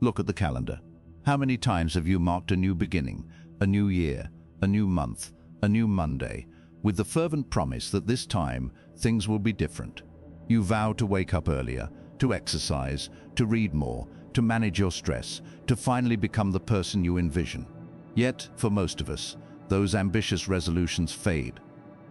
Look at the calendar. How many times have you marked a new beginning, a new year, a new month, a new Monday, with the fervent promise that this time things will be different? You vow to wake up earlier, to exercise, to read more, to manage your stress, to finally become the person you envision. Yet, for most of us, those ambitious resolutions fade.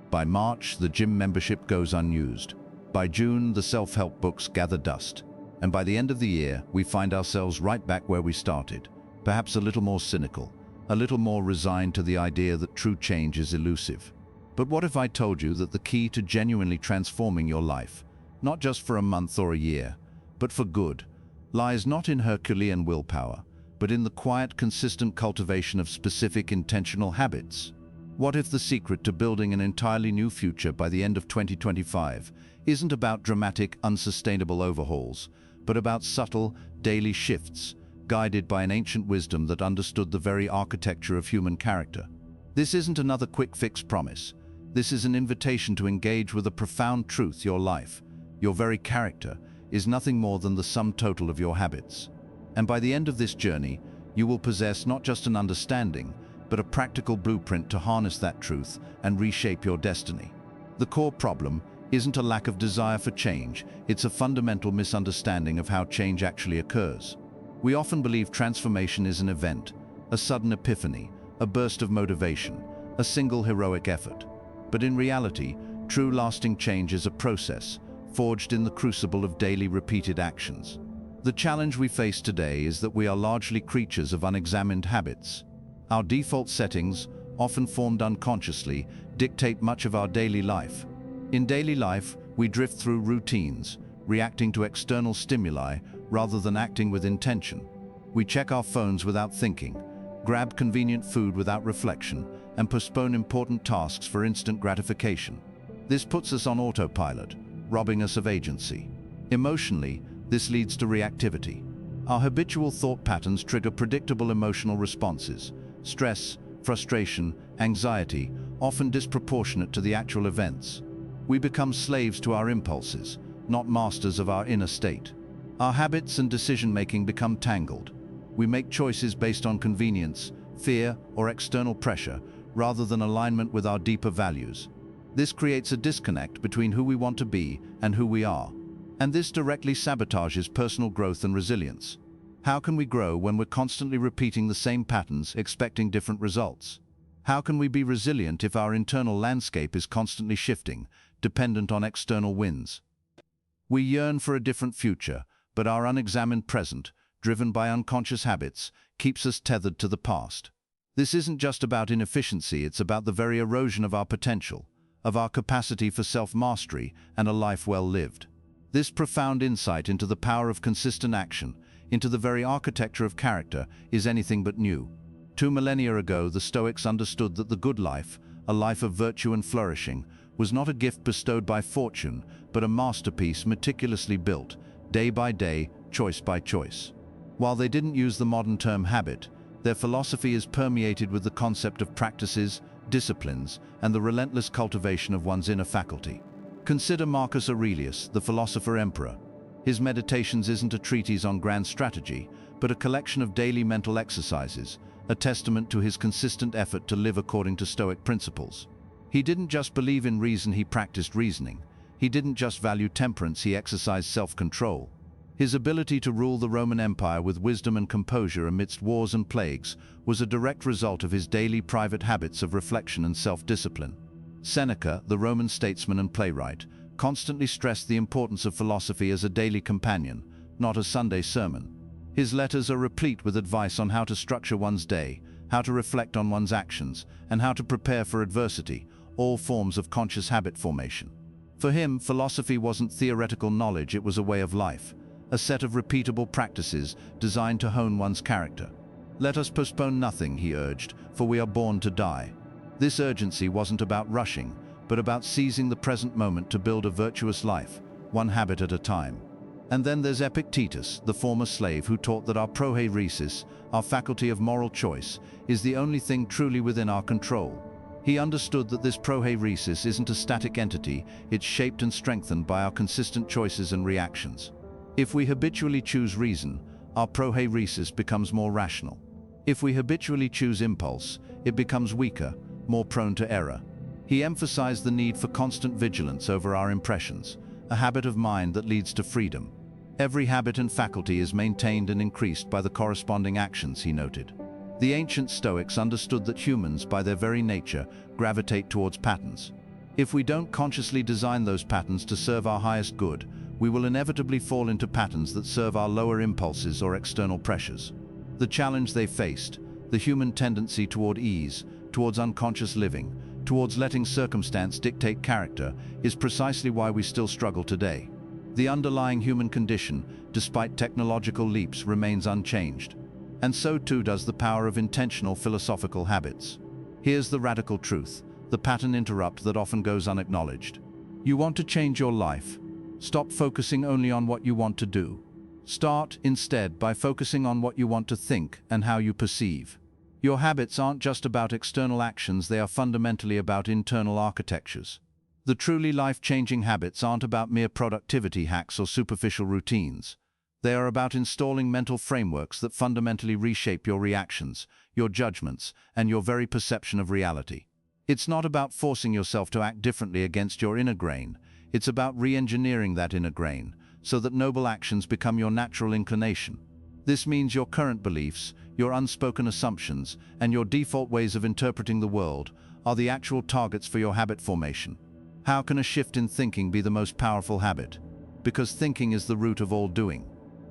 By March, the gym membership goes unused. By June, the self-help books gather dust. And by the end of the year, we find ourselves right back where we started, perhaps a little more cynical, a little more resigned to the idea that true change is elusive. But what if I told you that the key to genuinely transforming your life, not just for a month or a year, but for good, lies not in Herculean willpower, but in the quiet, consistent cultivation of specific intentional habits? What if the secret to building an entirely new future by the end of 2025 isn't about dramatic, unsustainable overhauls, but about subtle, daily shifts, guided by an ancient wisdom that understood the very architecture of human character? This isn't another quick-fix promise. This is an invitation to engage with a profound truth: your life, your very character, is nothing more than the sum total of your habits. And by the end of this journey, you will possess not just an understanding, but a practical blueprint to harness that truth and reshape your destiny. The core problem isn't a lack of desire for change, it's a fundamental misunderstanding of how change actually occurs. We often believe transformation is an event, a sudden epiphany, a burst of motivation, a single heroic effort. But in reality, true lasting change is a process, forged in the crucible of daily repeated actions. The challenge we face today is that we are largely creatures of unexamined habits. Our default settings, often formed unconsciously, dictate much of our daily life. In daily life, we drift through routines, reacting to external stimuli rather than acting with intention. We check our phones without thinking, grab convenient food without reflection, and postpone important tasks for instant gratification. This puts us on autopilot, robbing us of agency. Emotionally, this leads to reactivity. Our habitual thought patterns trigger predictable emotional responses: stress, frustration, anxiety, often disproportionate to the actual events. We become slaves to our impulses, not masters of our inner state. Our habits and decision-making become tangled. We make choices based on convenience, fear, or external pressure, rather than alignment with our deeper values. This creates a disconnect between who we want to be and who we are. And this directly sabotages personal growth and resilience. How can we grow when we're constantly repeating the same patterns, expecting different results? How can we be resilient if our internal landscape is constantly shifting, dependent on external winds? We yearn for a different future, but our unexamined present, driven by unconscious habits, keeps us tethered to the past. This isn't just about inefficiency, it's about the very erosion of our potential, of our capacity for self-mastery and a life well lived. This profound insight into the power of consistent action, into the very architecture of character, is anything but new. 2 millennia ago, the Stoics understood that the good life, a life of virtue and flourishing, was not a gift bestowed by fortune, but a masterpiece meticulously built, day by day, choice by choice. While they didn't use the modern term habit, their philosophy is permeated with the concept of practices, disciplines, and the relentless cultivation of one's inner faculty. Consider Marcus Aurelius, the philosopher-emperor. His Meditations isn't a treatise on grand strategy, but a collection of daily mental exercises, a testament to his consistent effort to live according to Stoic principles. He didn't just believe in reason, he practiced reasoning. He didn't just value temperance, he exercised self-control. His ability to rule the Roman Empire with wisdom and composure amidst wars and plagues was a direct result of his daily private habits of reflection and self-discipline. Seneca, the Roman statesman and playwright, constantly stressed the importance of philosophy as a daily companion, not a Sunday sermon. His letters are replete with advice on how to structure one's day, how to reflect on one's actions, and how to prepare for adversity, all forms of conscious habit formation. For him, philosophy wasn't theoretical knowledge, it was a way of life, a set of repeatable practices designed to hone one's character. Let us postpone nothing, he urged, for we are born to die. This urgency wasn't about rushing, but about seizing the present moment to build a virtuous life, one habit at a time. And then there's Epictetus, the former slave who taught that our proheiresis, our faculty of moral choice, is the only thing truly within our control. He understood that this proheiresis isn't a static entity, it's shaped and strengthened by our consistent choices and reactions. If we habitually choose reason, our prohairesis becomes more rational. If we habitually choose impulse, it becomes weaker, more prone to error. He emphasized the need for constant vigilance over our impressions, a habit of mind that leads to freedom. Every habit and faculty is maintained and increased by the corresponding actions, he noted. The ancient Stoics understood that humans, by their very nature, gravitate towards patterns. If we don't consciously design those patterns to serve our highest good, we will inevitably fall into patterns that serve our lower impulses or external pressures. The challenge they faced, the human tendency toward ease, towards unconscious living, towards letting circumstance dictate character, is precisely why we still struggle today. The underlying human condition, despite technological leaps, remains unchanged. And so too does the power of intentional philosophical habits. Here's the radical truth, the pattern interrupt that often goes unacknowledged. You want to change your life? Stop focusing only on what you want to do. Start, instead, by focusing on what you want to think and how you perceive. Your habits aren't just about external actions, they are fundamentally about internal architectures. The truly life-changing habits aren't about mere productivity hacks or superficial routines. They are about installing mental frameworks that fundamentally reshape your reactions, your judgments, and your very perception of reality. It's not about forcing yourself to act differently against your inner grain. It's about re-engineering that inner grain, so that noble actions become your natural inclination. This means your current beliefs, your unspoken assumptions, and your default ways of interpreting the world are the actual targets for your habit formation. How can a shift in thinking be the most powerful habit? Because thinking is the root of all doing.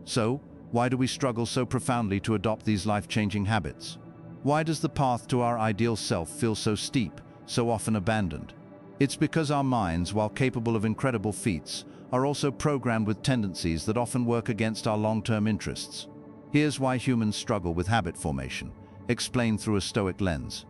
So, why do we struggle so profoundly to adopt these life-changing habits? Why does the path to our ideal self feel so steep, so often abandoned? It's because our minds, while capable of incredible feats, are also programmed with tendencies that often work against our long-term interests. Here's why humans struggle with habit formation, explained through a Stoic lens.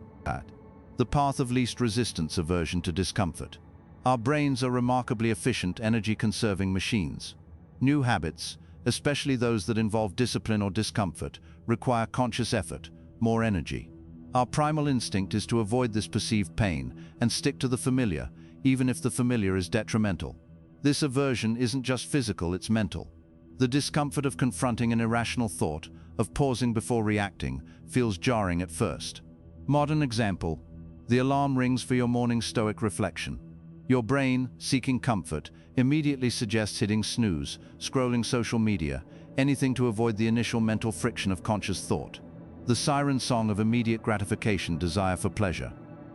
The path of least resistance, aversion to discomfort. Our brains are remarkably efficient, energy-conserving machines. New habits, especially those that involve discipline or discomfort, require conscious effort, more energy. Our primal instinct is to avoid this perceived pain and stick to the familiar, even if the familiar is detrimental. This aversion isn't just physical, it's mental. The discomfort of confronting an irrational thought, of pausing before reacting, feels jarring at first. Modern example: the alarm rings for your morning Stoic reflection. Your brain, seeking comfort, immediately suggests hitting snooze, scrolling social media, anything to avoid the initial mental friction of conscious thought. The siren song of immediate gratification, desire for pleasure.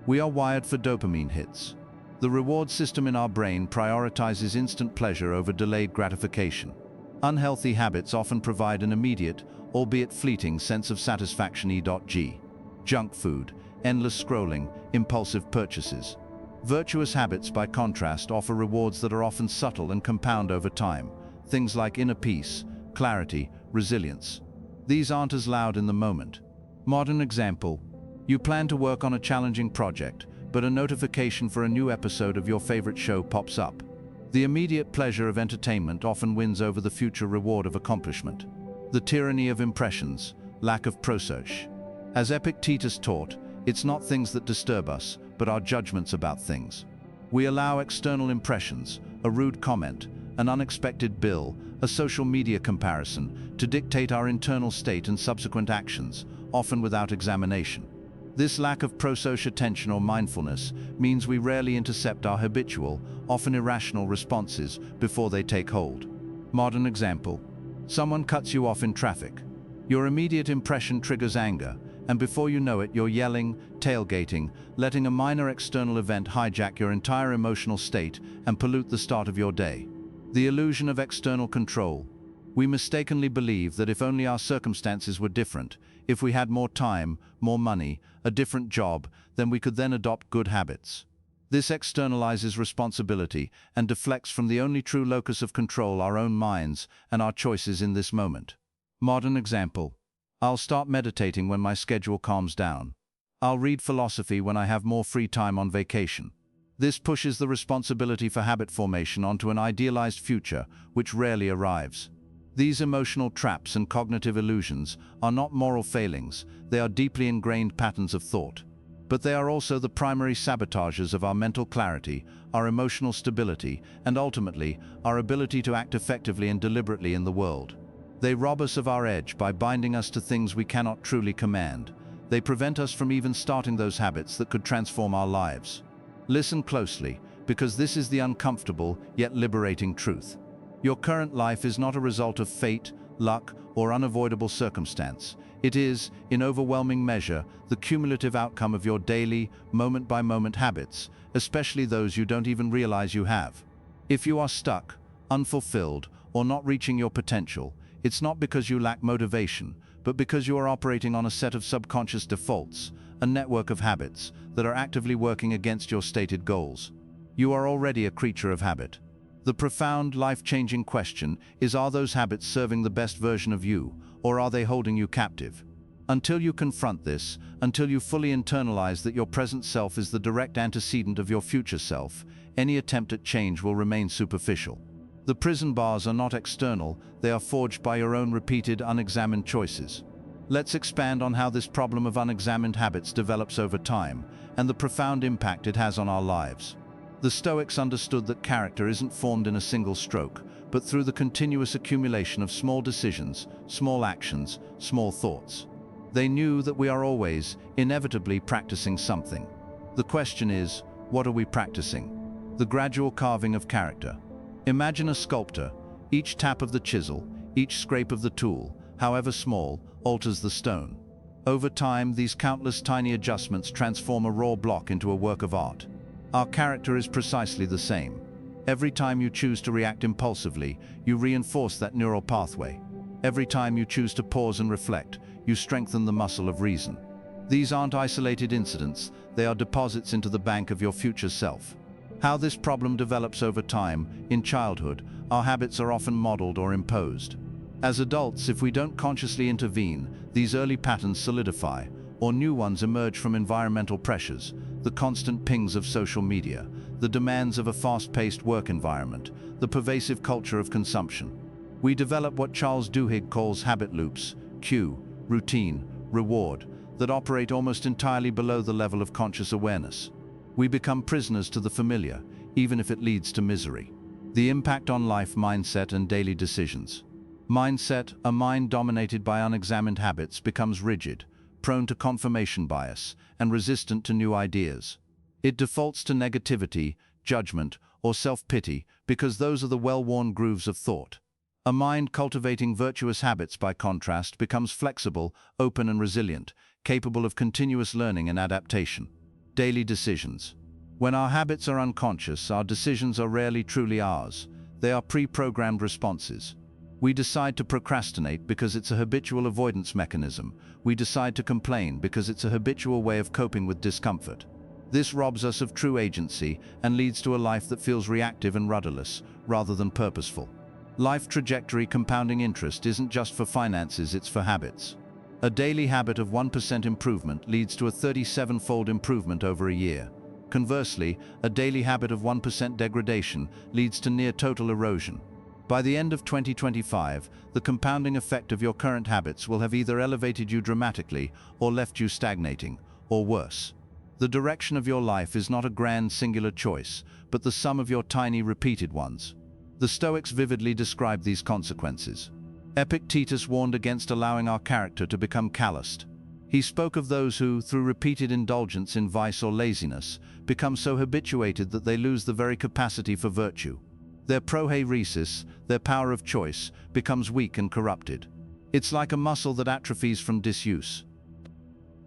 We are wired for dopamine hits. The reward system in our brain prioritizes instant pleasure over delayed gratification. Unhealthy habits often provide an immediate, albeit fleeting, sense of satisfaction. E.g. Junk food, endless scrolling, impulsive purchases. Virtuous habits, by contrast, offer rewards that are often subtle and compound over time. Things like inner peace, clarity, resilience. These aren't as loud in the moment. Modern example: you plan to work on a challenging project, but a notification for a new episode of your favorite show pops up. The immediate pleasure of entertainment often wins over the future reward of accomplishment. The tyranny of impressions, lack of prosauche. As Epictetus taught, it's not things that disturb us, but our judgments about things. We allow external impressions, a rude comment, an unexpected bill, a social media comparison, to dictate our internal state and subsequent actions, often without examination. This lack of prosauche attention or mindfulness means we rarely intercept our habitual, often irrational responses before they take hold. Modern example: someone cuts you off in traffic. Your immediate impression triggers anger, and before you know it, you're yelling, tailgating, letting a minor external event hijack your entire emotional state and pollute the start of your day. The illusion of external control. We mistakenly believe that if only our circumstances were different, if we had more time, more money, a different job, then we could then adopt good habits. This externalizes responsibility and deflects from the only true locus of control, our own minds and our choices in this moment. Modern example: I'll start meditating when my schedule calms down. I'll read philosophy when I have more free time on vacation. This pushes the responsibility for habit formation onto an idealized future, which rarely arrives. These emotional traps and cognitive illusions are not moral failings, they are deeply ingrained patterns of thought. But they are also the primary sabotagers of our mental clarity, our emotional stability, and ultimately, our ability to act effectively and deliberately in the world. They rob us of our edge by binding us to things we cannot truly command. They prevent us from even starting those habits that could transform our lives. Listen closely, because this is the uncomfortable yet liberating truth. Your current life is not a result of fate, luck, or unavoidable circumstance. It is, in overwhelming measure, the cumulative outcome of your daily, moment-by-moment habits, especially those you don't even realize you have. If you are stuck, unfulfilled, or not reaching your potential, it's not because you lack motivation, but because you are operating on a set of subconscious defaults, a network of habits that are actively working against your stated goals. You are already a creature of habit. The profound, life-changing question is, are those habits serving the best version of you, or are they holding you captive? Until you confront this, until you fully internalize that your present self is the direct antecedent of your future self, any attempt at change will remain superficial. The prison bars are not external, they are forged by your own repeated, unexamined choices. Let's expand on how this problem of unexamined habits develops over time, and the profound impact it has on our lives. The Stoics understood that character isn't formed in a single stroke, but through the continuous accumulation of small decisions, small actions, small thoughts. They knew that we are always, inevitably, practicing something. The question is, what are we practicing? The gradual carving of character. Imagine a sculptor. Each tap of the chisel, each scrape of the tool, however small, alters the stone. Over time, these countless tiny adjustments transform a raw block into a work of art. Our character is precisely the same. Every time you choose to react impulsively, you reinforce that neural pathway. Every time you choose to pause and reflect, you strengthen the muscle of reason. These aren't isolated incidents, they are deposits into the bank of your future self. How this problem develops over time, in childhood, our habits are often modeled or imposed. As adults, if we don't consciously intervene, these early patterns solidify, or new ones emerge from environmental pressures, the constant pings of social media, the demands of a fast-paced work environment, the pervasive culture of consumption. We develop what Charles Duhigg calls habit loops, cue, routine, reward, that operate almost entirely below the level of conscious awareness. We become prisoners to the familiar, even if it leads to misery. The impact on life, mindset, and daily decisions. Mindset, a mind dominated by unexamined habits, becomes rigid, prone to confirmation bias, and resistant to new ideas. It defaults to negativity, judgment, or self-pity because those are the well-worn grooves of thought. A mind cultivating virtuous habits, by contrast, becomes flexible, open, and resilient, capable of continuous learning and adaptation. Daily decisions. When our habits are unconscious, our decisions are rarely truly ours. They are pre-programmed responses. We decide to procrastinate because it's a habitual avoidance mechanism. We decide to complain because it's a habitual way of coping with discomfort. This robs us of true agency and leads to a life that feels reactive and rudderless, rather than purposeful. Life trajectory compounding interest isn't just for finances, it's for habits. A daily habit of 1% improvement leads to a 37-fold improvement over a year. Conversely, a daily habit of 1% degradation leads to near total erosion. By the end of 2025, the compounding effect of your current habits will have either elevated you dramatically or left you stagnating, or worse. The direction of your life is not a grand singular choice, but the sum of your tiny repeated ones. The Stoics vividly describe these consequences. Epictetus warned against allowing our character to become calloused. He spoke of those who, through repeated indulgence in vice or laziness, become so habituated that they lose the very capacity for virtue. Their prohairesis, their power of choice, becomes weak and corrupted. It's like a muscle that atrophies from disuse.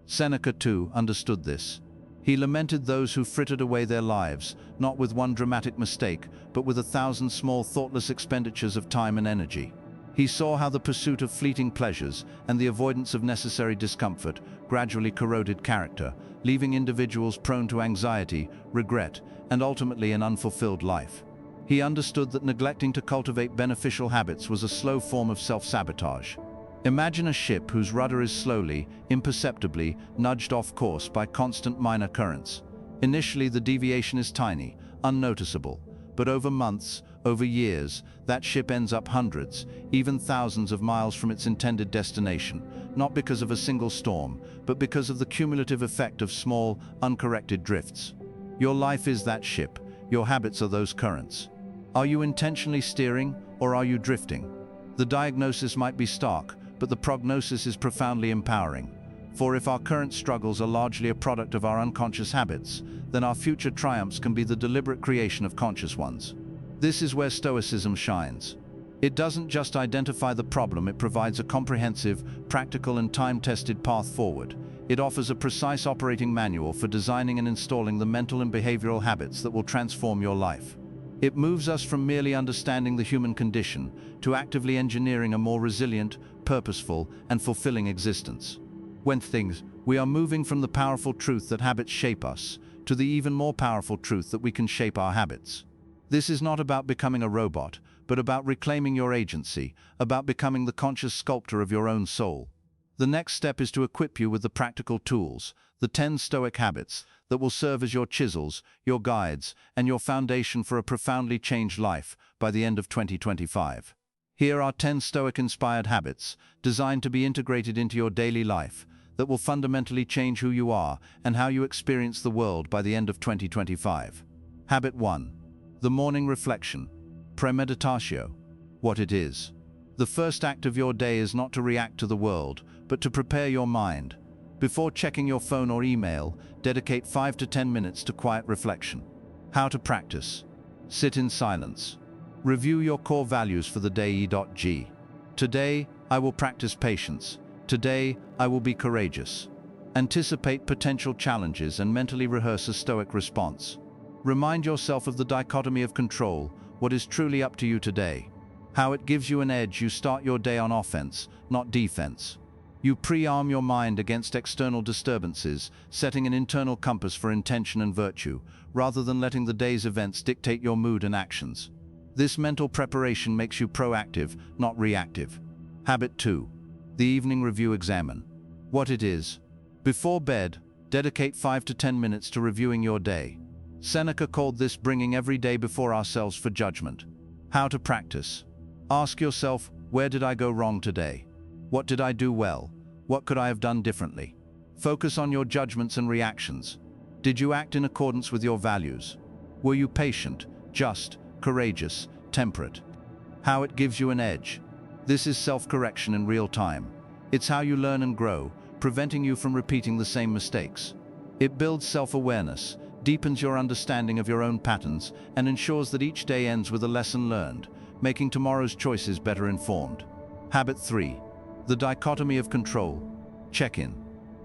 Seneca, too, understood this. He lamented those who frittered away their lives, not with one dramatic mistake, but with 1,000 small thoughtless expenditures of time and energy. He saw how the pursuit of fleeting pleasures and the avoidance of necessary discomfort gradually corroded character, leaving individuals prone to anxiety, regret, and ultimately an unfulfilled life. He understood that neglecting to cultivate beneficial habits was a slow form of self-sabotage. Imagine a ship whose rudder is slowly, imperceptibly, nudged off course by constant minor currents. Initially, the deviation is tiny, unnoticeable, but over months, over years, that ship ends up hundreds, even thousands of miles from its intended destination, not because of a single storm, but because of the cumulative effect of small, uncorrected drifts. Your life is that ship, your habits are those currents. Are you intentionally steering, or are you drifting? The diagnosis might be stark, but the prognosis is profoundly empowering. For if our current struggles are largely a product of our unconscious habits, then our future triumphs can be the deliberate creation of conscious ones. This is where Stoicism shines. It doesn't just identify the problem, it provides a comprehensive, practical and time-tested path forward. It offers a precise operating manual for designing and installing the mental and behavioral habits that will transform your life. It moves us from merely understanding the human condition to actively engineering a more resilient, purposeful, and fulfilling existence. We are moving from the powerful truth that habits shape us to the even more powerful truth that we can shape our habits. This is not about becoming a robot, but about reclaiming your agency, about becoming the conscious sculptor of your own soul. The next step is to equip you with the practical tools, the 10 Stoic habits that will serve as your chisels, your guides, and your foundation for a profoundly changed life by the end of 2025. Here are 10 Stoic-inspired habits designed to be integrated into your daily life that will fundamentally change who you are and how you experience the world by the end of 2025. Habit 1. The morning reflection. Premeditatio. What it is. The first act of your day is not to react to the world, but to prepare your mind. Before checking your phone or email, dedicate 5 to 10 minutes to quiet reflection. How to practice. Sit in silence. Review your core values for the day. E.g. Today, I will practice patience. Today, I will be courageous. Anticipate potential challenges and mentally rehearse a Stoic response. Remind yourself of the dichotomy of control, what is truly up to you today. How it gives you an edge. You start your day on offense, not defense. You pre-arm your mind against external disturbances, setting an internal compass for intention and virtue, rather than letting the day's events dictate your mood and actions. This mental preparation makes you proactive, not reactive. Habit 2. The evening review. Examen. What it is. Before bed, dedicate 5 to 10 minutes to reviewing your day. Seneca called this bringing every day before ourselves for judgment. How to practice. Ask yourself, where did I go wrong today? What did I do well? What could I have done differently? Focus on your judgments and reactions. Did you act in accordance with your values? Were you patient, just, courageous, temperate? How it gives you an edge. This is self-correction in real time. It's how you learn and grow, preventing you from repeating the same mistakes. It builds self-awareness, deepens your understanding of your own patterns, and ensures that each day ends with a lesson learned, making tomorrow's choices better informed. Habit 3. The dichotomy of control. Check-in.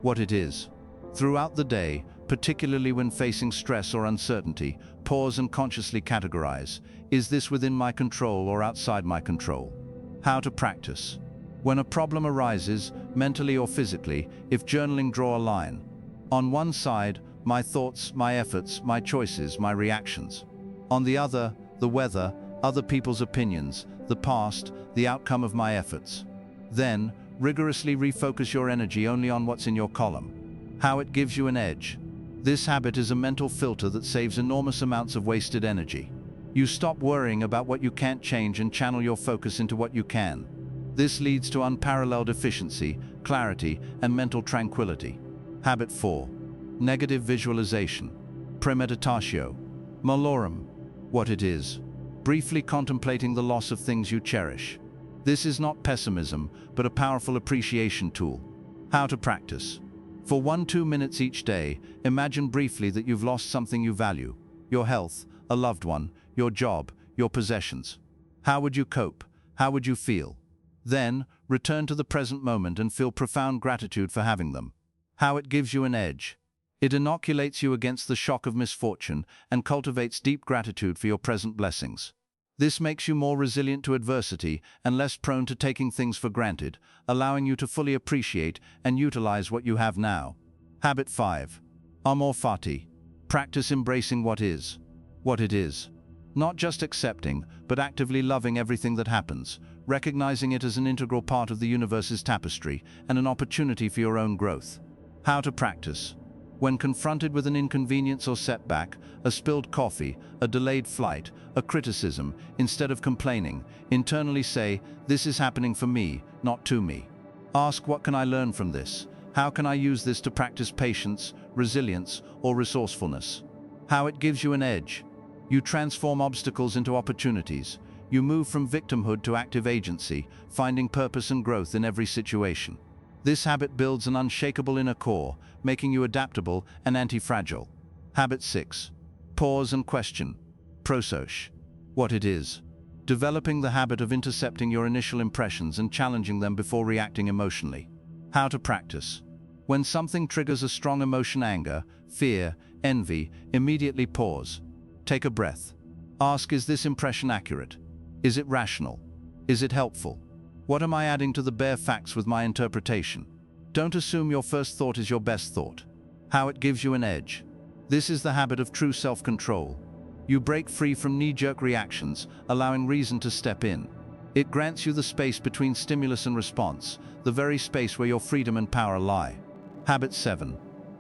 What it is. Throughout the day, particularly when facing stress or uncertainty, pause and consciously categorize. Is this within my control or outside my control? How to practice. When a problem arises, mentally or physically, if journaling, draw a line. On one side, my thoughts, my efforts, my choices, my reactions. On the other, the weather, other people's opinions, the past, the outcome of my efforts. Then, rigorously refocus your energy only on what's in your column. How it gives you an edge. This habit is a mental filter that saves enormous amounts of wasted energy. You stop worrying about what you can't change and channel your focus into what you can. This leads to unparalleled efficiency, clarity, and mental tranquility. Habit 4. Negative visualization. Premeditatio. Malorum. What it is. Briefly contemplating the loss of things you cherish. This is not pessimism, but a powerful appreciation tool. How to practice. For 1-2 minutes each day, imagine briefly that you've lost something you value. Your health, a loved one, your job, your possessions. How would you cope? How would you feel? Then, return to the present moment and feel profound gratitude for having them. How it gives you an edge. It inoculates you against the shock of misfortune and cultivates deep gratitude for your present blessings. This makes you more resilient to adversity and less prone to taking things for granted, allowing you to fully appreciate and utilize what you have now. Habit 5. Amor Fati. Practice embracing what is. What it is. Not just accepting, but actively loving everything that happens, recognizing it as an integral part of the universe's tapestry and an opportunity for your own growth. How to practice. When confronted with an inconvenience or setback, a spilled coffee, a delayed flight, a criticism, instead of complaining, internally say, "This is happening for me, not to me." Ask, what can I learn from this? How can I use this to practice patience, resilience, or resourcefulness? How it gives you an edge. You transform obstacles into opportunities. You move from victimhood to active agency, finding purpose and growth in every situation. This habit builds an unshakable inner core, making you adaptable and anti-fragile. Habit 6. Pause and question. Proas. What it is. Developing the habit of intercepting your initial impressions and challenging them before reacting emotionally. How to practice. When something triggers a strong emotion, anger, fear, envy, immediately pause. Take a breath. Ask, is this impression accurate? Is it rational? Is it helpful? What am I adding to the bare facts with my interpretation? Don't assume your first thought is your best thought. How it gives you an edge. This is the habit of true self-control. You break free from knee-jerk reactions, allowing reason to step in. It grants you the space between stimulus and response, the very space where your freedom and power lie. Habit 7.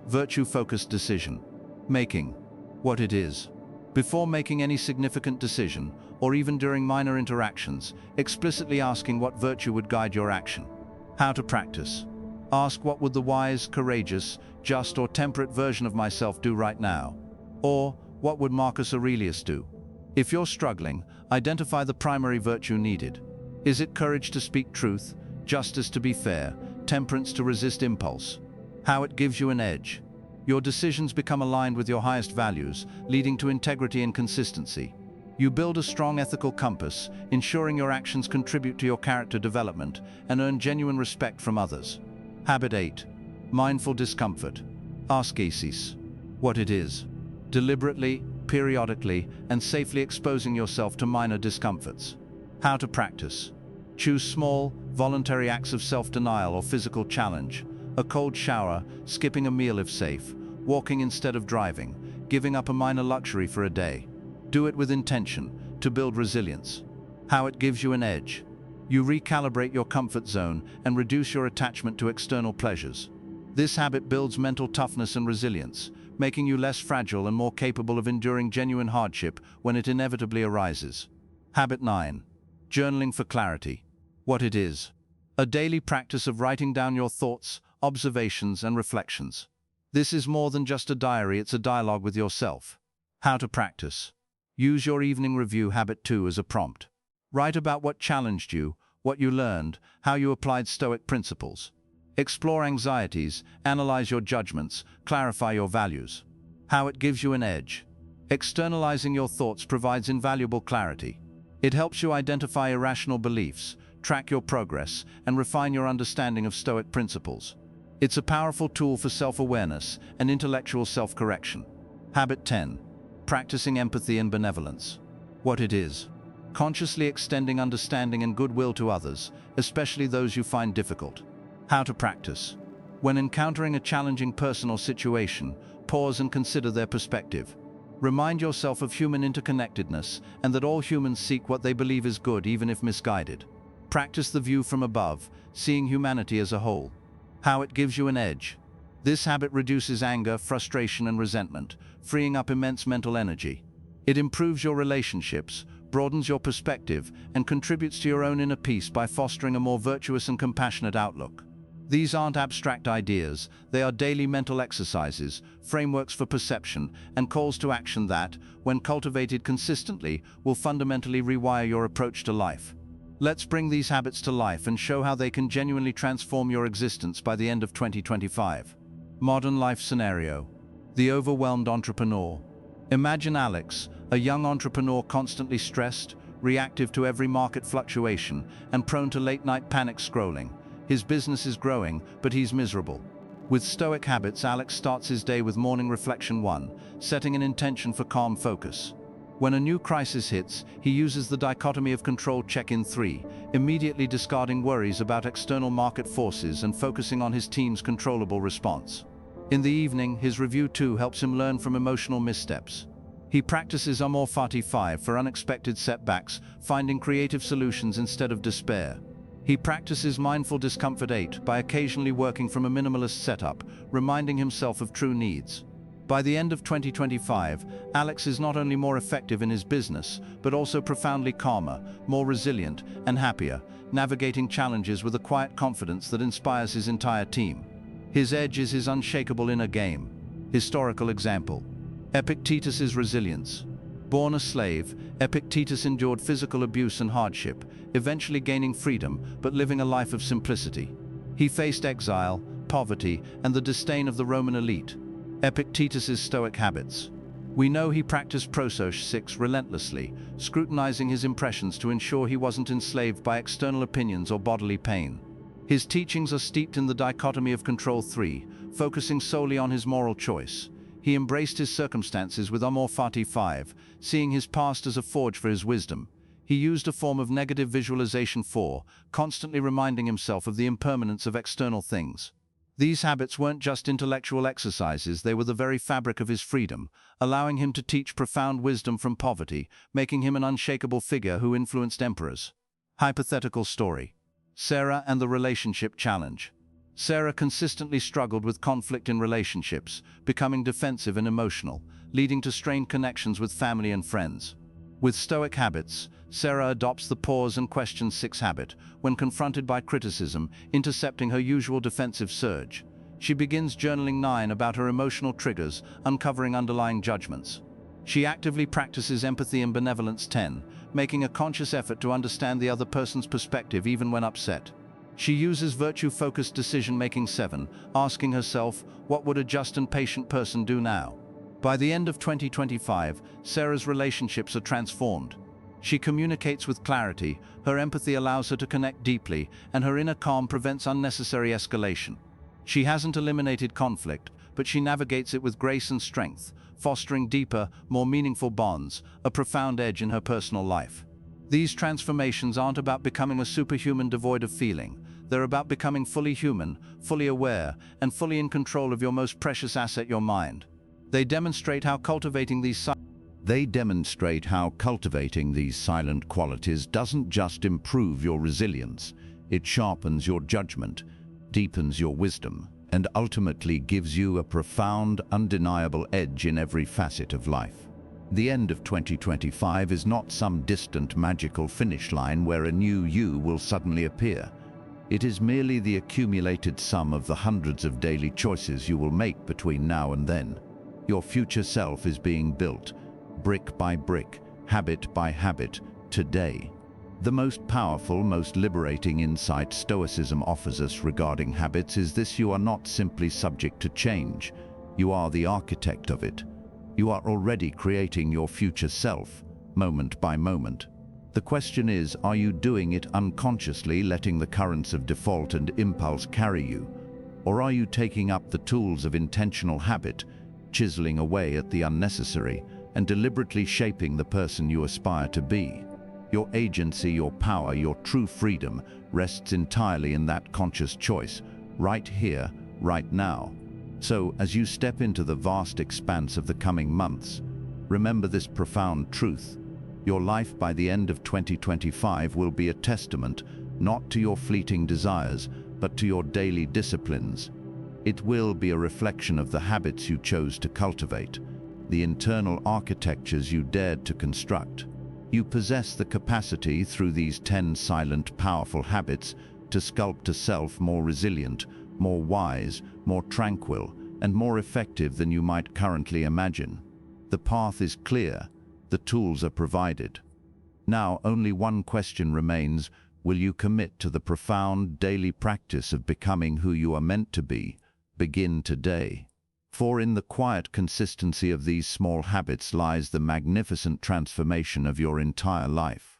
Virtue-focused decision. Making. What it is. Before making any significant decision, or even during minor interactions, explicitly asking what virtue would guide your action. How to practice. Ask, what would the wise, courageous, just or temperate version of myself do right now? Or, what would Marcus Aurelius do? If you're struggling, identify the primary virtue needed. Is it courage to speak truth, justice to be fair, temperance to resist impulse? How it gives you an edge. Your decisions become aligned with your highest values, leading to integrity and consistency. You build a strong ethical compass, ensuring your actions contribute to your character development and earn genuine respect from others. Habit 8. Mindful discomfort. Askis. What it is. Deliberately, periodically, and safely exposing yourself to minor discomforts. How to practice. Choose small, voluntary acts of self-denial or physical challenge. A cold shower, skipping a meal if safe, walking instead of driving, giving up a minor luxury for a day. Do it with intention, to build resilience. How it gives you an edge. You recalibrate your comfort zone and reduce your attachment to external pleasures. This habit builds mental toughness and resilience, making you less fragile and more capable of enduring genuine hardship when it inevitably arises. Habit 9. Journaling for clarity. What it is. A daily practice of writing down your thoughts, observations, and reflections. This is more than just a diary, it's a dialogue with yourself. How to practice. Use your evening review, habit 2, as a prompt. Write about what challenged you, what you learned, how you applied Stoic principles. Explore anxieties, analyze your judgments, clarify your values. How it gives you an edge. Externalizing your thoughts provides invaluable clarity. It helps you identify irrational beliefs, track your progress, and refine your understanding of Stoic principles. It's a powerful tool for self-awareness and intellectual self-correction. Habit 10. Practicing empathy and benevolence. What it is. Consciously extending understanding and goodwill to others, especially those you find difficult. How to practice. When encountering a challenging person or situation, pause and consider their perspective. Remind yourself of human interconnectedness and that all humans seek what they believe is good, even if misguided. Practice the view from above, seeing humanity as a whole. How it gives you an edge. This habit reduces anger, frustration, and resentment, freeing up immense mental energy. It improves your relationships, broadens your perspective, and contributes to your own inner peace by fostering a more virtuous and compassionate outlook. These aren't abstract ideas, they are daily mental exercises, frameworks for perception, and calls to action that, when cultivated consistently, will fundamentally rewire your approach to life. Let's bring these habits to life and show how they can genuinely transform your existence by the end of 2025. Modern life scenario. The overwhelmed entrepreneur. Imagine Alex, a young entrepreneur constantly stressed, reactive to every market fluctuation, and prone to late-night panic scrolling. His business is growing, but he's miserable. With Stoic habits, Alex starts his day with morning reflection 1, setting an intention for calm focus. When a new crisis hits, he uses the dichotomy of control check-in 3, immediately discarding worries about external market forces and focusing on his team's controllable response. In the evening, his review 2 helps him learn from emotional missteps. He practices Amor Fati 5 for unexpected setbacks, finding creative solutions instead of despair. He practices mindful discomfort 8 by occasionally working from a minimalist setup, reminding himself of true needs. By the end of 2025, Alex is not only more effective in his business, but also profoundly calmer, more resilient, and happier, navigating challenges with a quiet confidence that inspires his entire team. His edge is his unshakable inner game. Historical example. Epictetus' resilience. Born a slave, Epictetus endured physical abuse and hardship, eventually gaining freedom but living a life of simplicity. He faced exile, poverty, and the disdain of the Roman elite. Epictetus's Stoic habits. We know he practiced Proas relentlessly, scrutinizing his impressions to ensure he wasn't enslaved by external opinions or bodily pain. His teachings are steeped in the Dichotomy of Control 3, focusing solely on his moral choice. He embraced his circumstances with Amor Fati 5, seeing his past as a forge for his wisdom. He used a form of negative visualization 4, constantly reminding himself of the impermanence of external things. These habits weren't just intellectual exercises, they were the very fabric of his freedom, allowing him to teach profound wisdom from poverty, making him an unshakable figure who influenced emperors. Hypothetical story. Sarah and the relationship challenge. Sarah consistently struggled with conflict in relationships, becoming defensive and emotional, leading to strained connections with family and friends. With Stoic habits, Sarah adopts the pause and question 6 habit when confronted by criticism, intercepting her usual defensive surge. She begins journaling 9 about her emotional triggers, uncovering underlying judgments. She actively practices empathy and benevolence 10, making a conscious effort to understand the other person's perspective even when upset. She uses virtue-focused decision-making 7, asking herself, what would a just and patient person do now? By the end of 2025, Sarah's relationships are transformed. She communicates with clarity, her empathy allows her to connect deeply, and her inner calm prevents unnecessary escalation. She hasn't eliminated conflict, but she navigates it with grace and strength, fostering deeper, more meaningful bonds, a profound edge in her personal life. These transformations aren't about becoming a superhuman devoid of feeling. They're about becoming fully human, fully aware, and fully in control of your most precious asset, your mind. They demonstrate how cultivating these silent qualities doesn't just improve your resilience, it sharpens your judgment, deepens your wisdom, and ultimately gives you a profound, undeniable edge in every facet of life. The end of 2025 is not some distant magical finish line where a new you will suddenly appear. It is merely the accumulated sum of the hundreds of daily choices you will make between now and then. Your future self is being built, brick by brick, habit by habit, today. The most powerful, most liberating insight Stoicism offers us regarding habits is this: you are not simply subject to change, you are the architect of it. You are already creating your future self, moment by moment. The question is, are you doing it unconsciously, letting the currents of default and impulse carry you? Or are you taking up the tools of intentional habit, chiseling away at the unnecessary, and deliberately shaping the person you aspire to be? Your agency, your power, your true freedom rests entirely in that conscious choice, right here, right now. So, as you step into the vast expanse of the coming months, remember this profound truth. Your life by the end of 2025 will be a testament not to your fleeting desires, but to your daily disciplines. It will be a reflection of the habits you chose to cultivate, the internal architectures you dared to construct. You possess the capacity, through these 10 silent, powerful habits, to sculpt a self more resilient, more wise, more tranquil, and more effective than you might currently imagine. The path is clear, the tools are provided. Now only one question remains: will you commit to the profound daily practice of becoming who you are meant to be? Begin today. For in the quiet consistency of these small habits lies the magnificent transformation of your entire life.